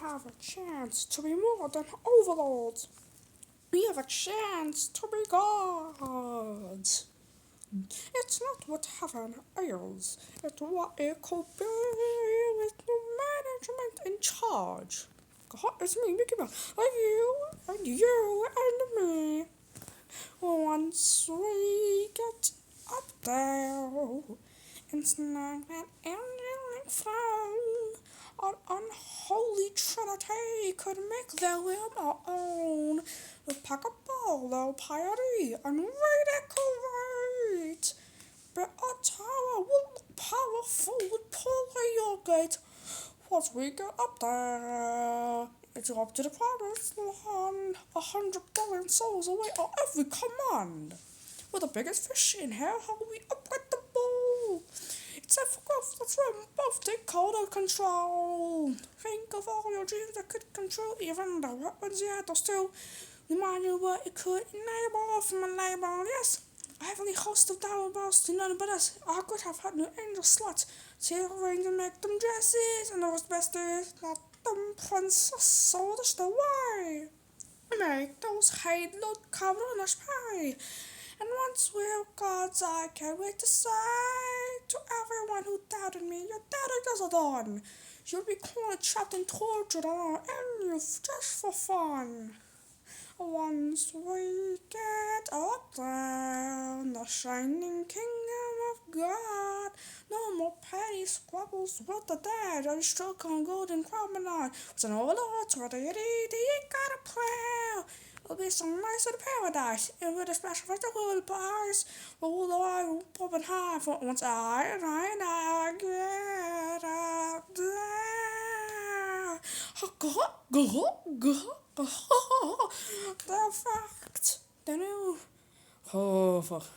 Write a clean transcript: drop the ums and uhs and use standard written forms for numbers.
have a chance to be more than overlords. We have a chance to be gods. It's not what heaven is, it's what it could be with no management in charge. God, it's me, Mickey Mouse, and you, and me. Once we get up there, it's not an angelic throne. An unholy trinity could make their will our own. With Pacapolo, piety, and ridicule. But our tower will look powerful with poorly your gate. Once we get up there, it's up to the promised land. 100 billion souls await our every command. We're the biggest fish in here, how we upgrade the bowl? It's a growth that's from both take out of control. Think of all your dreams that could control even the weapons you had to still remind you what it could enable from a label, yes. A heavenly host of downward bows to none but us. I could have had new angel sluts. Take rings and make them dresses, and the worst best is that them princess sold us the way. Make those halo cover on us pie. And once we're gods, I can't wait to say to everyone who doubted me, your daddy is done. You'll be cornered, trapped, and tortured on our end just for fun. Once we get up there, the shining kingdom of God, no more petty squabbles with the dead. I struck on golden promenade. It's an old lord, so they ain't got a prayer. It'll be some nice little paradise, and with a special festival pies. Oh Lord, popping high for once I get up there. The fact, the new. Oh, fuck.